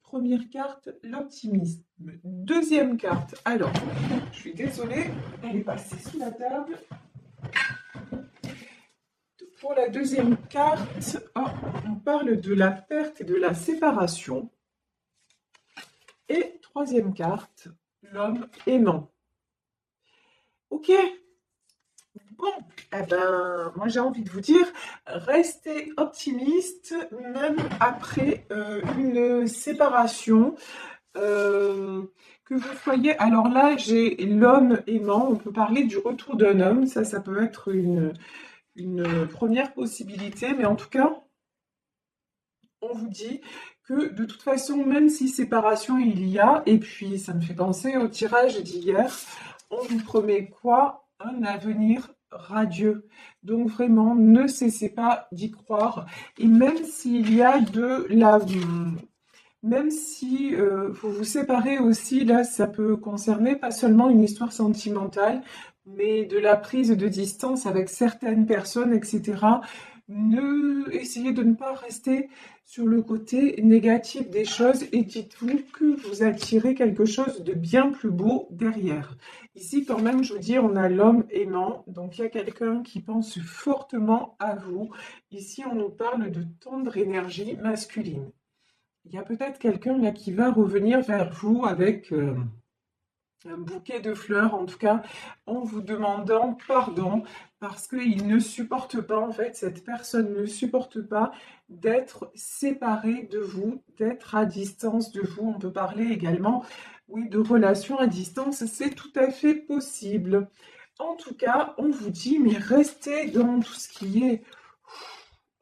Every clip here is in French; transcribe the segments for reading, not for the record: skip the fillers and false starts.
Première carte, l'optimisme. Deuxième carte, alors, je suis désolée, elle est passée sous la table. Pour la deuxième carte, on parle de la perte et de la séparation. Et troisième carte, l'homme aimant. Ok. Bon, eh ben, moi j'ai envie de vous dire, restez optimiste même après une séparation. Que vous soyez, alors là j'ai l'homme aimant, on peut parler du retour d'un homme, ça peut être une première possibilité, mais en tout cas, on vous dit que de toute façon, même si séparation il y a, et puis ça me fait penser au tirage d'hier, on vous promet quoi? Un avenir radieux. Donc vraiment, ne cessez pas d'y croire. Et même s'il y a de la... Même si vous vous séparez aussi, là, ça peut concerner pas seulement une histoire sentimentale, mais de la prise de distance avec certaines personnes, etc. Essayez de ne pas rester sur le côté négatif des choses et dites-vous que vous attirez quelque chose de bien plus beau derrière. Ici, quand même, je vous dis, on a l'homme aimant, donc il y a quelqu'un qui pense fortement à vous. Ici, on nous parle de tendre énergie masculine. Il y a peut-être quelqu'un là qui va revenir vers vous avec un bouquet de fleurs, en tout cas en vous demandant pardon parce qu'il ne supporte pas, en fait, cette personne ne supporte pas d'être séparée de vous, d'être à distance de vous. On peut parler également, oui, de relations à distance, c'est tout à fait possible. En tout cas, on vous dit, mais restez dans tout ce qui est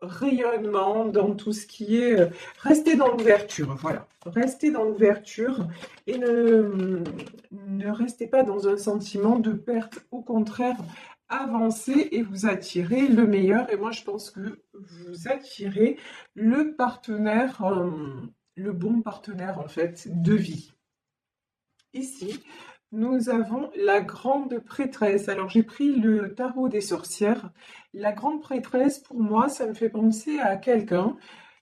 rayonnement, dans tout ce qui est... restez dans l'ouverture, voilà. Restez dans l'ouverture et ne restez pas dans un sentiment de perte. Au contraire, avancez et vous attirez le meilleur. Et moi, je pense que vous attirez le partenaire, le bon partenaire, en fait, de vie. Ici, nous avons la grande prêtresse. Alors, j'ai pris le tarot des sorcières. La grande prêtresse, pour moi, ça me fait penser à quelqu'un.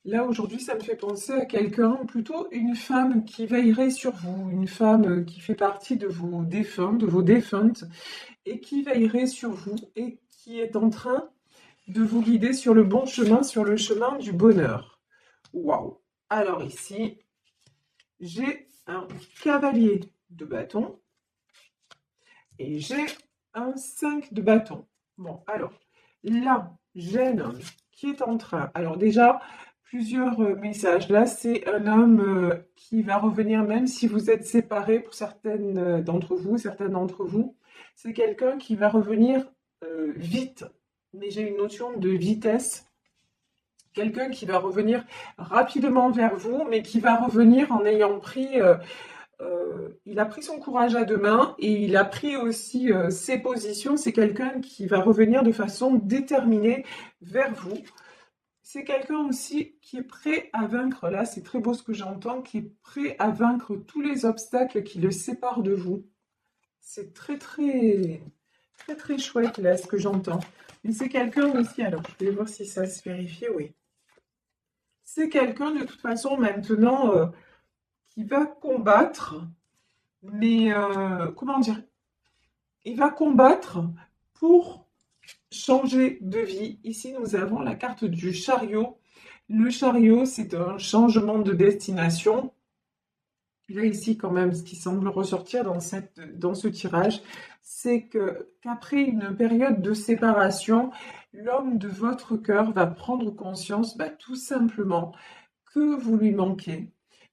Là, aujourd'hui, ça me fait penser à quelqu'un, plutôt une femme qui veillerait sur vous, une femme qui fait partie de vos défunts, de vos défuntes, et qui veillerait sur vous et qui est en train de vous guider sur le bon chemin, sur le chemin du bonheur. Waouh! Alors ici, j'ai un cavalier de bâton. Et j'ai un 5 de bâton. Bon, alors, là, j'ai un homme qui est en train... Alors déjà, plusieurs messages. Là, c'est un homme qui va revenir, même si vous êtes séparés pour certaines d'entre vous, certains d'entre vous. C'est quelqu'un qui va revenir vite. Mais j'ai une notion de vitesse. Quelqu'un qui va revenir rapidement vers vous, mais qui va revenir en ayant pris... il a pris son courage à deux mains et il a pris aussi ses positions. C'est quelqu'un qui va revenir de façon déterminée vers vous. C'est quelqu'un aussi qui est prêt à vaincre, là c'est très beau ce que j'entends, qui est prêt à vaincre tous les obstacles qui le séparent de vous. C'est très très très très chouette là ce que j'entends. Mais c'est quelqu'un aussi, alors je vais voir si ça se vérifie, oui. C'est quelqu'un de toute façon maintenant qui va combattre. Mais comment dire? Il va combattre pour changer de vie. Ici, nous avons la carte du chariot. Le chariot, c'est un changement de destination. Là, ici, quand même, ce qui semble ressortir dans ce tirage, c'est qu'après une période de séparation, l'homme de votre cœur va prendre conscience, tout simplement, que vous lui manquez.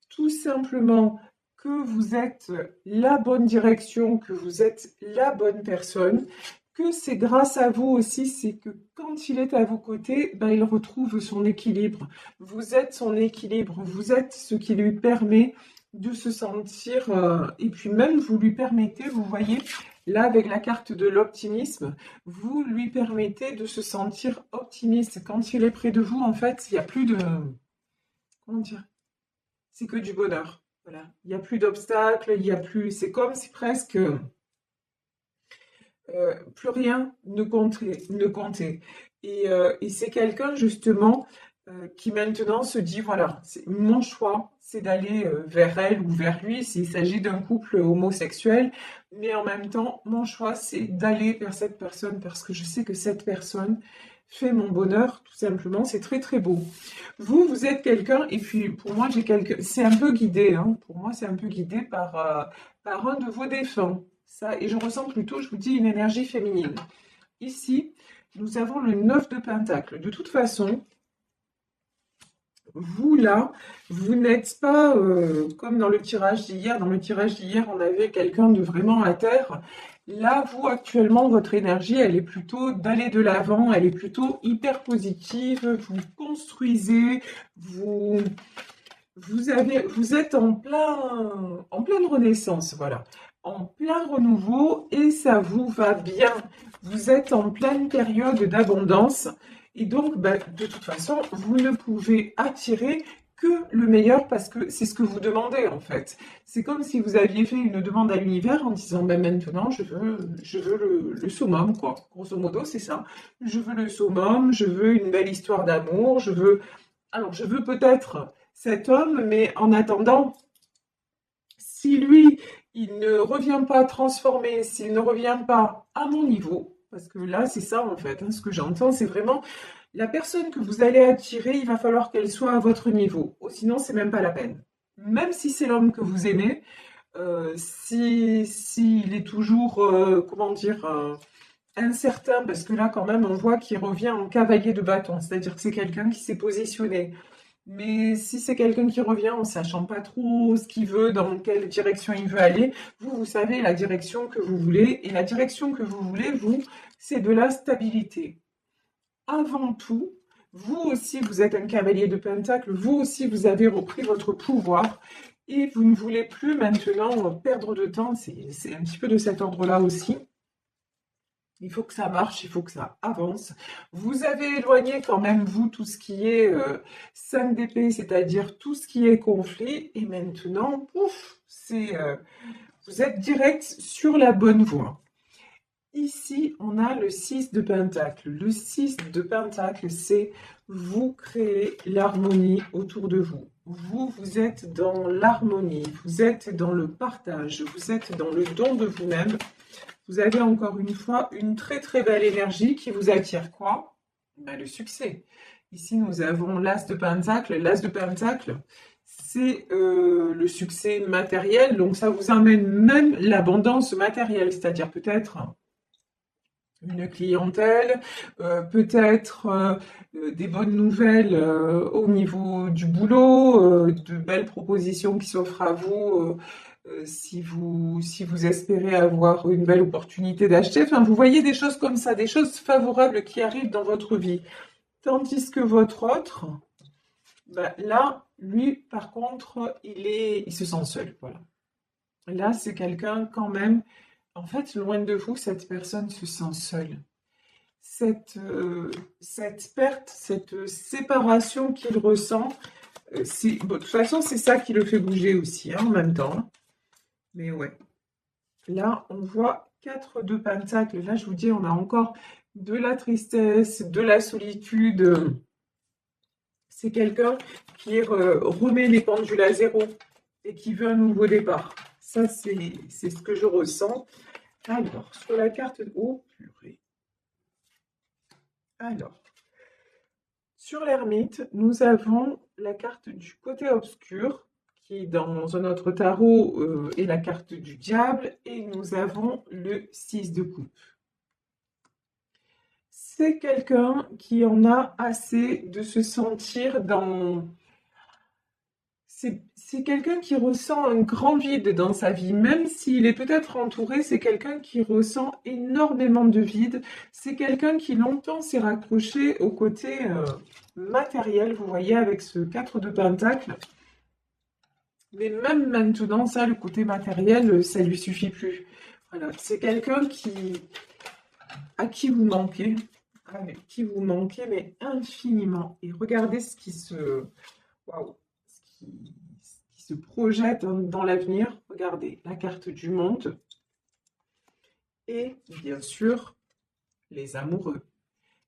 Tout simplement que vous êtes la bonne direction, que vous êtes la bonne personne, que c'est grâce à vous aussi, c'est que quand il est à vos côtés, il retrouve son équilibre. Vous êtes son équilibre, vous êtes ce qui lui permet de se sentir, et puis même vous lui permettez, vous voyez, là avec la carte de l'optimisme, vous lui permettez de se sentir optimiste. Quand il est près de vous, en fait, il n'y a plus de... Comment dire? C'est que du bonheur. Voilà. Il n'y a plus d'obstacles, il y a plus. C'est comme si presque plus rien ne comptait. Et c'est quelqu'un justement qui maintenant se dit, voilà, mon choix, c'est d'aller vers elle ou vers lui s'il s'agit d'un couple homosexuel, mais en même temps, mon choix, c'est d'aller vers cette personne parce que je sais que cette personne fait mon bonheur, tout simplement, c'est très très beau. Vous, vous êtes quelqu'un, et puis pour moi, c'est un peu guidé, hein, pour moi, c'est un peu guidé par un de vos défunts. Ça, et je ressens plutôt, je vous dis, une énergie féminine. Ici, nous avons le 9 de Pentacle. De toute façon, vous là, vous n'êtes pas comme dans le tirage d'hier. Dans le tirage d'hier, on avait quelqu'un de vraiment à terre. Là, vous, actuellement, votre énergie, elle est plutôt d'aller de l'avant, elle est plutôt hyper positive. Vous construisez, vous, vous êtes en pleine renaissance, voilà, en plein renouveau et ça vous va bien. Vous êtes en pleine période d'abondance et donc, ben, de toute façon, vous ne pouvez attirer que le meilleur parce que c'est ce que vous demandez en fait. C'est comme si vous aviez fait une demande à l'univers en disant, ben maintenant, je veux le summum, quoi. Grosso modo, c'est ça. Je veux le summum, je veux une belle histoire d'amour, je veux alors, je veux peut-être cet homme, mais en attendant, si lui, il ne revient pas transformé, s'il ne revient pas à mon niveau, parce que là, c'est ça en fait, hein, ce que j'entends, c'est vraiment la personne que vous allez attirer, il va falloir qu'elle soit à votre niveau. Sinon, c'est même pas la peine. Même si c'est l'homme que vous aimez, s'il est toujours, comment dire, incertain, parce que là, quand même, on voit qu'il revient en cavalier de bâton, c'est-à-dire que c'est quelqu'un qui s'est positionné. Mais si c'est quelqu'un qui revient en sachant pas trop ce qu'il veut, dans quelle direction il veut aller, vous savez la direction que vous voulez. Et la direction que vous voulez, vous, c'est de la stabilité. Avant tout, vous aussi, vous êtes un cavalier de Pentacle, vous aussi, vous avez repris votre pouvoir et vous ne voulez plus maintenant perdre de temps. C'est un petit peu de cet ordre-là aussi. Il faut que ça marche, il faut que ça avance. Vous avez éloigné quand même, vous, tout ce qui est 5 d'épée, c'est-à-dire tout ce qui est conflit. Et maintenant, pouf, vous êtes direct sur la bonne voie. Ici, on a le 6 de Pentacle. Le 6 de Pentacle, c'est vous créez l'harmonie autour de vous. Vous êtes dans l'harmonie, vous êtes dans le partage, vous êtes dans le don de vous-même. Vous avez encore une fois une très très belle énergie qui vous attire quoi? Ben, le succès. Ici, nous avons l'As de Pentacle. L'As de Pentacle, c'est le succès matériel. Donc, ça vous amène même l'abondance matérielle, c'est-à-dire peut-être une clientèle, peut-être des bonnes nouvelles au niveau du boulot, de belles propositions qui s'offrent à vous si vous espérez avoir une belle opportunité d'acheter. Enfin, vous voyez des choses comme ça, des choses favorables qui arrivent dans votre vie. Tandis que votre autre, bah, là, lui, par contre, il se sent seul. Voilà. Là, c'est quelqu'un quand même. En fait, loin de vous, cette personne se sent seule. Cette perte, cette séparation qu'il ressent, bon, de toute façon, c'est ça qui le fait bouger aussi, hein, en même temps. Mais ouais. Là, on voit 4 de Pentacle. Là, je vous dis, on a encore de la tristesse, de la solitude. C'est quelqu'un qui remet les pendules à zéro et qui veut un nouveau départ. Ça, c'est ce que je ressens. Alors, sur la carte... Oh, purée. Alors, sur l'ermite, nous avons la carte du côté obscur, qui dans un autre tarot est la carte du diable, et nous avons le 6 de coupe. C'est quelqu'un qui en a assez de se sentir dans... C'est quelqu'un qui ressent un grand vide dans sa vie, même s'il est peut-être entouré, c'est quelqu'un qui ressent énormément de vide. C'est quelqu'un qui longtemps s'est raccroché au côté matériel, vous voyez, avec ce 4 de Pentacle. Mais même maintenant, ça, le côté matériel, ça lui suffit plus. Voilà, c'est quelqu'un à qui vous manquez, mais infiniment. Et regardez ce qui se... Waouh! Qui se projette dans l'avenir. Regardez, la carte du monde. Et bien sûr, les amoureux.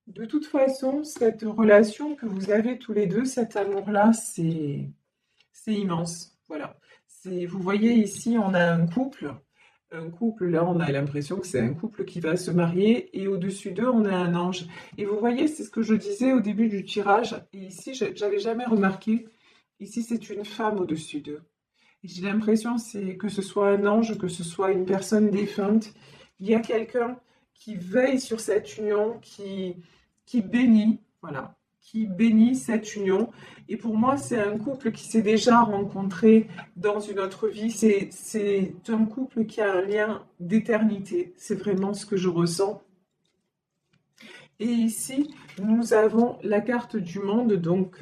De toute façon, cette relation que vous avez tous les deux, cet amour-là, c'est immense. Voilà. Vous voyez ici, on a un couple. Un couple, là, on a l'impression que c'est un couple qui va se marier. Et au-dessus d'eux, on a un ange. Et vous voyez, c'est ce que je disais au début du tirage. Et ici, j'avais jamais remarqué. Ici, c'est une femme au-dessus d'eux. Et j'ai l'impression c'est que ce soit un ange, que ce soit une personne défunte. Il y a quelqu'un qui veille sur cette union, qui bénit, voilà, qui bénit cette union. Et pour moi, c'est un couple qui s'est déjà rencontré dans une autre vie. C'est un couple qui a un lien d'éternité. C'est vraiment ce que je ressens. Et ici, nous avons la carte du monde. Donc,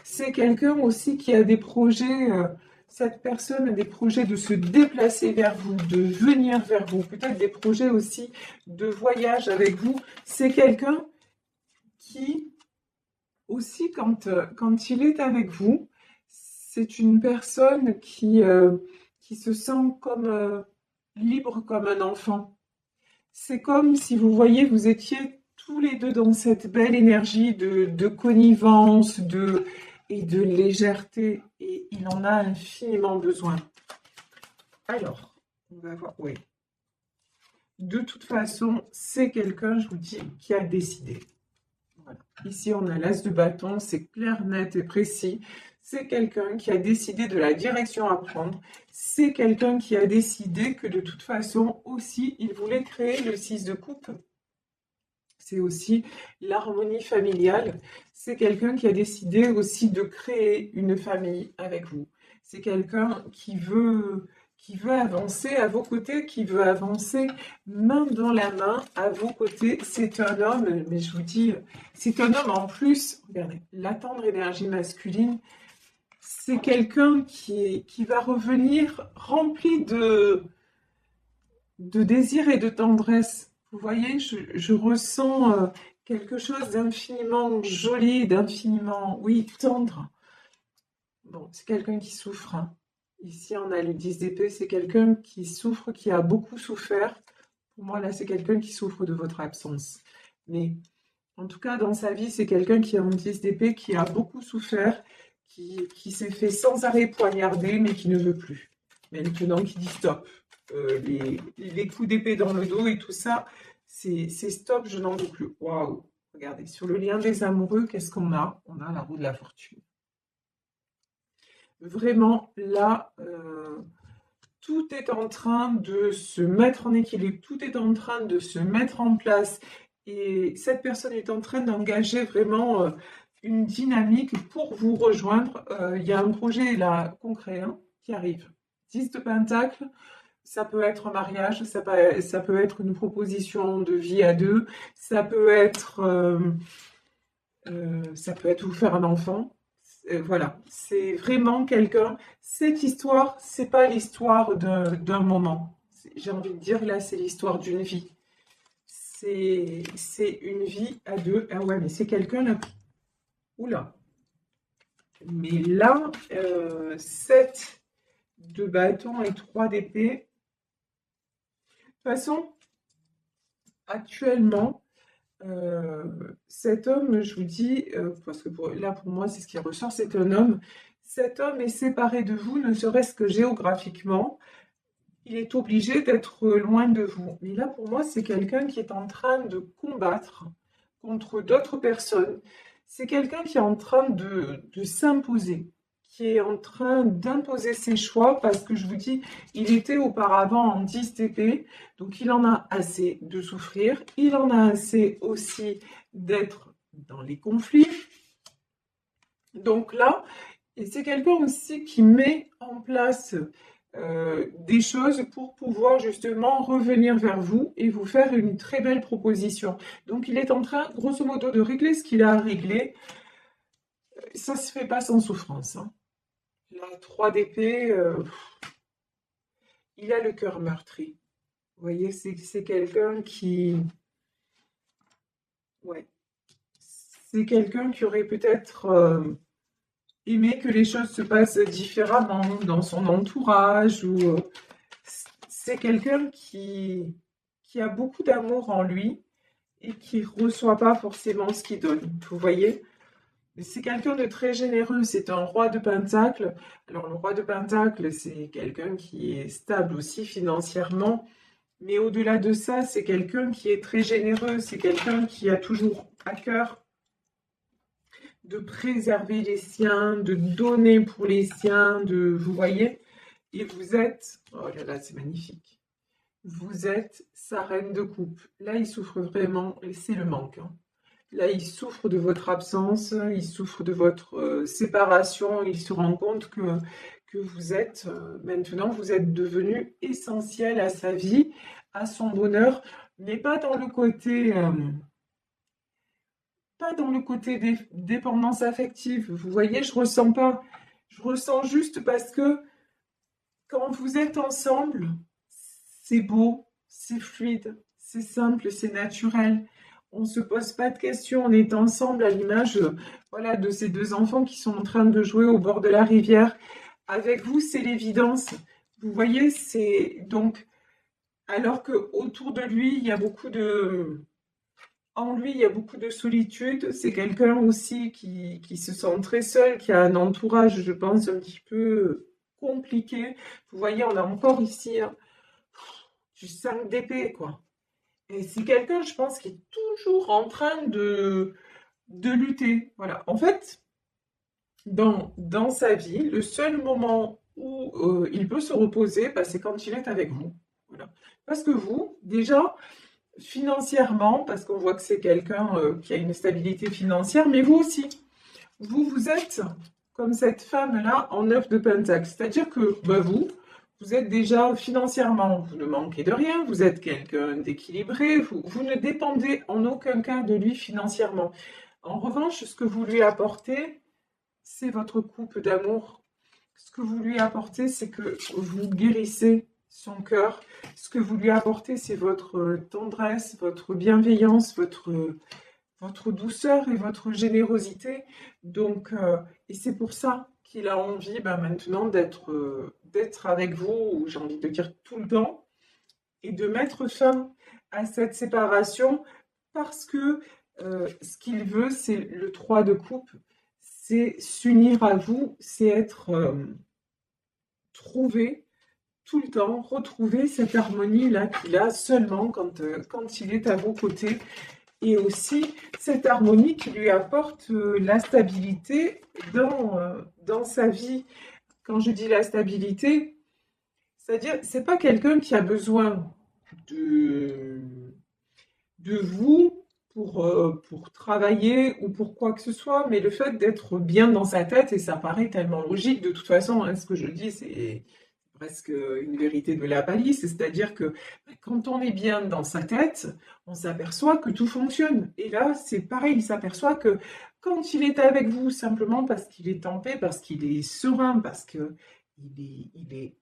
c'est quelqu'un aussi qui a des projets. Cette personne a des projets de se déplacer vers vous, de venir vers vous. Peut-être des projets aussi de voyage avec vous. C'est quelqu'un qui, aussi, quand il est avec vous, c'est une personne qui se sent comme libre comme un enfant. C'est comme si vous voyez, vous étiez tous les deux dans cette belle énergie de connivence et de légèreté, et il en a infiniment besoin. Alors, on va voir, oui. De toute façon, c'est quelqu'un, je vous dis, qui a décidé. Voilà. Ici, on a l'as de bâton, c'est clair, net et précis. C'est quelqu'un qui a décidé de la direction à prendre. C'est quelqu'un qui a décidé que de toute façon, aussi, il voulait créer le 6 de coupe. C'est aussi l'harmonie familiale. C'est quelqu'un qui a décidé aussi de créer une famille avec vous. C'est quelqu'un qui veut avancer à vos côtés, qui veut avancer main dans la main à vos côtés. C'est un homme, mais je vous dis, c'est un homme en plus, regardez, la tendre énergie masculine, c'est quelqu'un qui va revenir rempli de désir et de tendresse. Vous voyez, je ressens quelque chose d'infiniment joli, d'infiniment, oui, tendre. Bon, c'est quelqu'un qui souffre, hein. Ici, on a le 10 d'épée, c'est quelqu'un qui souffre, qui a beaucoup souffert. Pour moi, là, c'est quelqu'un qui souffre de votre absence. Mais en tout cas, dans sa vie, c'est quelqu'un qui a un 10 d'épée, qui a beaucoup souffert, qui s'est fait sans arrêt poignarder, mais qui ne veut plus. Maintenant, qui dit stop. Les coups d'épée dans le dos et tout ça, c'est stop, je n'en veux plus. Waouh! Regardez, sur le lien des amoureux, qu'est-ce qu'on a? On a la roue de la fortune. Vraiment, là, tout est en train de se mettre en équilibre, tout est en train de se mettre en place. Et cette personne est en train d'engager vraiment une dynamique pour vous rejoindre. Il y a un projet là concret hein, qui arrive. 10 de Pentacle, ça peut être un mariage, ça peut être une proposition de vie à deux, ça peut être vous faire un enfant. Voilà, c'est vraiment quelqu'un. Cette histoire, c'est pas l'histoire d'un moment. J'ai envie de dire, là, c'est l'histoire d'une vie. C'est une vie à deux. Ah ouais, mais c'est quelqu'un là. Oula. Mais là, 7 de bâton et 3 d'épée. De toute façon, actuellement, cet homme, je vous dis, parce que là pour moi c'est ce qui ressort, c'est un homme. Cet homme est séparé de vous, ne serait-ce que géographiquement. Il est obligé d'être loin de vous. Mais là pour moi c'est quelqu'un qui est en train de combattre contre d'autres personnes. C'est quelqu'un qui est en train de s'imposer, qui est en train d'imposer ses choix parce que je vous dis, il était auparavant en 10 TP, donc il en a assez de souffrir, il en a assez aussi d'être dans les conflits. Donc là, et c'est quelqu'un aussi qui met en place des choses pour pouvoir justement revenir vers vous et vous faire une très belle proposition. Donc il est en train, grosso modo, de régler ce qu'il a à régler. Ça se fait pas sans souffrance, hein. La 3 d'épée, il a le cœur meurtri. Vous voyez, c'est quelqu'un qui... Ouais. C'est quelqu'un qui aurait peut-être aimé que les choses se passent différemment dans son entourage. Ou c'est quelqu'un qui a beaucoup d'amour en lui et qui ne reçoit pas forcément ce qu'il donne. Vous voyez? C'est quelqu'un de très généreux, c'est un roi de Pentacle. Alors le roi de Pentacle, c'est quelqu'un qui est stable aussi financièrement, mais au-delà de ça, c'est quelqu'un qui est très généreux, c'est quelqu'un qui a toujours à cœur de préserver les siens, de donner pour les siens, vous voyez, et vous êtes, oh là là, c'est magnifique, vous êtes sa reine de coupe. Là, il souffre vraiment, et c'est le manque, hein. Là, il souffre de votre absence, il souffre de votre séparation, il se rend compte que vous êtes, maintenant, vous êtes devenu essentiel à sa vie, à son bonheur, mais pas dans le côté dépendance affective. Vous voyez, je ressens pas. Je ressens juste parce que quand vous êtes ensemble, c'est beau, c'est fluide, c'est simple, c'est naturel. On ne se pose pas de questions, on est ensemble à l'image voilà, de ces deux enfants qui sont en train de jouer au bord de la rivière. Avec vous, c'est l'évidence. Vous voyez, c'est donc, alors que autour de lui, il y a beaucoup de, en lui, il y a beaucoup de solitude. C'est quelqu'un aussi qui se sent très seul, qui a un entourage, je pense, un petit peu compliqué. Vous voyez, on a encore ici hein, du 5 d'épée, quoi. Et c'est quelqu'un, je pense, qui est toujours en train de lutter. Voilà. En fait, dans sa vie, le seul moment où il peut se reposer, bah, c'est quand il est avec vous. Voilà. Parce que vous, déjà, financièrement, parce qu'on voit que c'est quelqu'un qui a une stabilité financière, mais vous aussi, vous êtes comme cette femme-là en 9 de Pentacle. C'est-à-dire que bah, vous êtes déjà financièrement, vous ne manquez de rien, vous êtes quelqu'un d'équilibré, vous ne dépendez en aucun cas de lui financièrement. En revanche, ce que vous lui apportez, c'est votre coupe d'amour. Ce que vous lui apportez, c'est que vous guérissez son cœur. Ce que vous lui apportez, c'est votre tendresse, votre bienveillance, votre douceur et votre générosité. Donc, et c'est pour ça qu'il a envie maintenant d'être avec vous, j'ai envie de dire tout le temps, et de mettre fin à cette séparation parce que ce qu'il veut, c'est le 3 de coupe, c'est s'unir à vous, c'est être trouvé tout le temps, retrouver cette harmonie-là qu'il a seulement quand il est à vos côtés et aussi cette harmonie qui lui apporte la stabilité dans sa vie. Quand je dis la stabilité, c'est-à-dire c'est pas quelqu'un qui a besoin de, de vous pour travailler ou pour quoi que ce soit, mais le fait d'être bien dans sa tête, et ça paraît tellement logique, de toute façon, hein, ce que je dis, c'est presque une vérité de la palisse, c'est-à-dire que quand on est bien dans sa tête, on s'aperçoit que tout fonctionne. Et là, c'est pareil, il s'aperçoit que quand il est avec vous, simplement parce qu'il est en paix, parce qu'il est serein, parce qu'il il est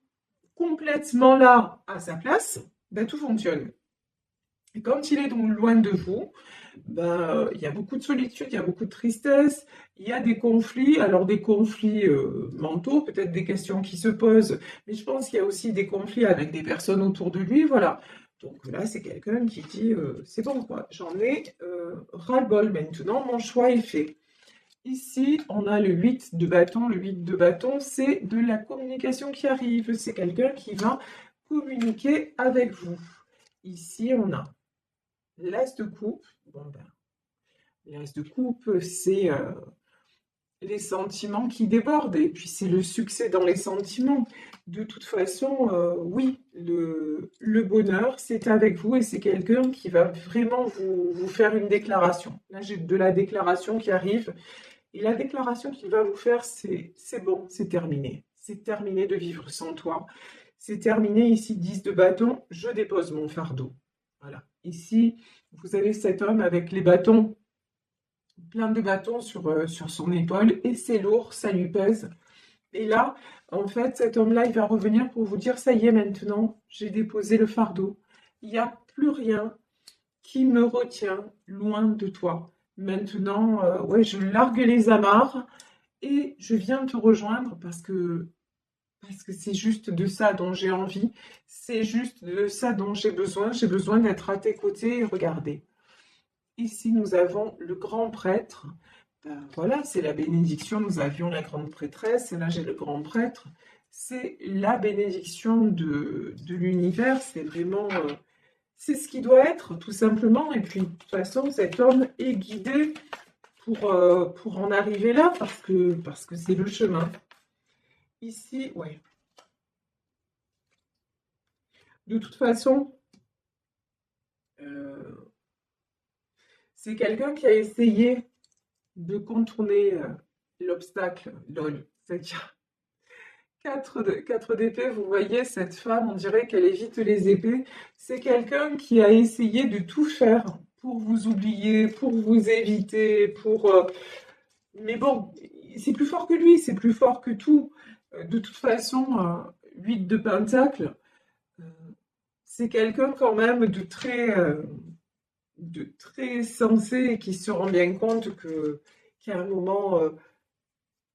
complètement là à sa place, ben, tout fonctionne. Et quand il est donc loin de vous, ben, il y a beaucoup de solitude, il y a beaucoup de tristesse, il y a des conflits, alors des conflits mentaux, peut-être des questions qui se posent, mais je pense qu'il y a aussi des conflits avec des personnes autour de lui, voilà. Donc là, c'est quelqu'un qui dit, c'est bon, quoi, j'en ai ras-le-bol maintenant, mon choix est fait. Ici, on a le 8 de bâton. Le 8 de bâton, c'est de la communication qui arrive. C'est quelqu'un qui va communiquer avec vous. Ici, on a l'as de coupe. Bon, ben, l'as de coupe, c'est les sentiments qui débordent. Et puis, c'est le succès dans les sentiments. De toute façon, oui, le bonheur, c'est avec vous et c'est quelqu'un qui va vraiment vous faire une déclaration. Là, j'ai de la déclaration qui arrive. Et la déclaration qu'il va vous faire, c'est bon, c'est terminé. C'est terminé de vivre sans toi. C'est terminé ici, 10 de bâton, je dépose mon fardeau. Voilà. Ici, vous avez cet homme avec les bâtons, plein de bâtons sur son épaule, et c'est lourd, ça lui pèse. Et là, en fait, cet homme-là, il va revenir pour vous dire, ça y est, maintenant, j'ai déposé le fardeau. Il n'y a plus rien qui me retient loin de toi. Maintenant, ouais, je largue les amarres et je viens te rejoindre parce que c'est juste de ça dont j'ai envie, c'est juste de ça dont j'ai besoin d'être à tes côtés et regarder. Ici, nous avons le grand prêtre. Voilà, c'est la bénédiction. Nous avions la grande prêtresse, et là j'ai le grand prêtre. C'est la bénédiction de l'univers. C'est vraiment, c'est ce qui doit être, tout simplement. Et puis, de toute façon, cet homme est guidé pour en arriver là, parce que c'est le chemin. Ici, ouais. De toute façon, c'est quelqu'un qui a essayé de contourner l'obstacle, lol. C'est-à-dire 4 d'épée, vous voyez, cette femme, on dirait qu'elle évite les épées. C'est quelqu'un qui a essayé de tout faire pour vous oublier, pour vous éviter, mais bon, c'est plus fort que lui, c'est plus fort que tout. De toute façon, 8 de pentacle, euh, c'est quelqu'un quand même de très sensé et qui se rend bien compte qu'à un moment,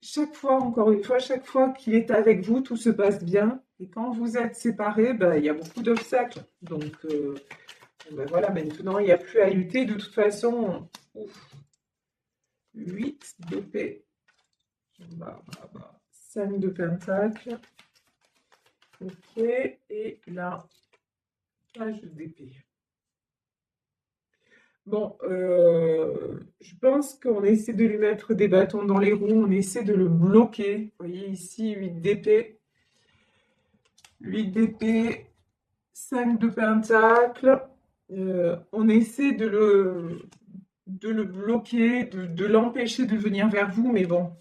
chaque fois, encore une fois, chaque fois qu'il est avec vous, tout se passe bien. Et quand vous êtes séparés, ben, il y a beaucoup d'obstacles. Donc, ben voilà, maintenant, il n'y a plus à lutter. De toute façon, ouf, 8 d'épée, 5 de pentacle. Ok, et là, cage d'épée. Bon, je pense qu'on essaie de lui mettre des bâtons dans les roues, on essaie de le bloquer. Vous voyez ici, 8 d'épée. 8 d'épée, 5 de pentacle. On essaie de le bloquer, de l'empêcher de venir vers vous, mais bon,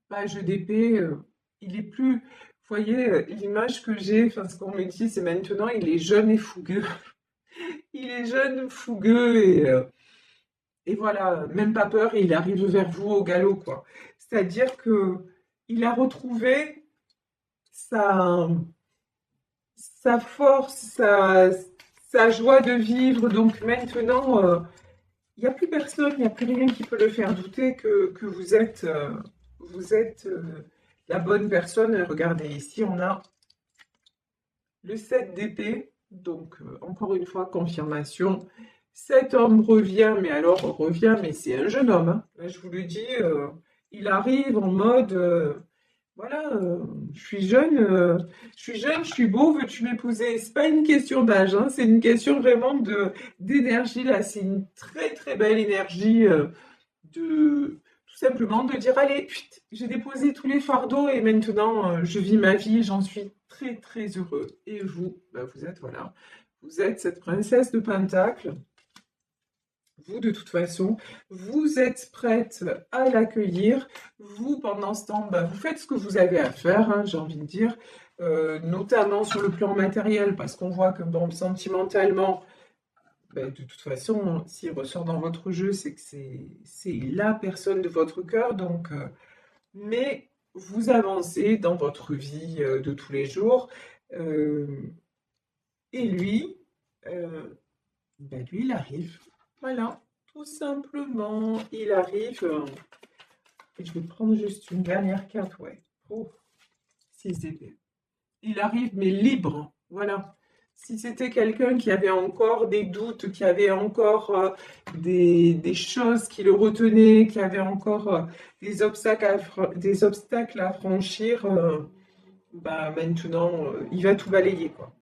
page d'épée, il est plus. Vous voyez, l'image que j'ai, enfin ce qu'on me dit, c'est maintenant, il est jeune et fougueux. Il est jeune, fougueux et voilà, même pas peur, et il arrive vers vous au galop, quoi. C'est-à-dire que il a retrouvé sa, sa force, sa joie de vivre. Donc maintenant, il n'y a plus personne, il n'y a plus rien qui peut le faire douter que vous êtes la bonne personne. Regardez, ici, on a le 7 d'épée. Donc, encore une fois, confirmation. Cet homme revient, mais alors revient, mais c'est un jeune homme, hein. Là, je vous le dis, il arrive en mode, voilà, je suis jeune, je suis beau, veux-tu m'épouser? C'est pas une question d'âge, hein, c'est une question vraiment d'énergie. Là, c'est une très très belle énergie de tout simplement de dire, allez, chut, j'ai déposé tous les fardeaux et maintenant je vis ma vie et j'en suis très très heureux. Et vous, bah, vous êtes, voilà, vous êtes cette princesse de Pentacle. Vous, de toute façon, vous êtes prête à l'accueillir. Vous, pendant ce temps, bah, vous faites ce que vous avez à faire, hein, j'ai envie de dire, notamment sur le plan matériel, parce qu'on voit que, bon, sentimentalement, bah, de toute façon, s'il ressort dans votre jeu, c'est que c'est la personne de votre cœur. Donc, mais vous avancez dans votre vie de tous les jours. euh, et lui, bah, lui, il arrive. Voilà, tout simplement, il arrive. Et je vais prendre juste une dernière carte, ouais. Oh, 6 d'épée. Il arrive, mais libre. Voilà. Si c'était quelqu'un qui avait encore des doutes, qui avait encore des choses qui le retenaient, qui avait encore des obstacles à franchir, bah maintenant, il va tout balayer, quoi.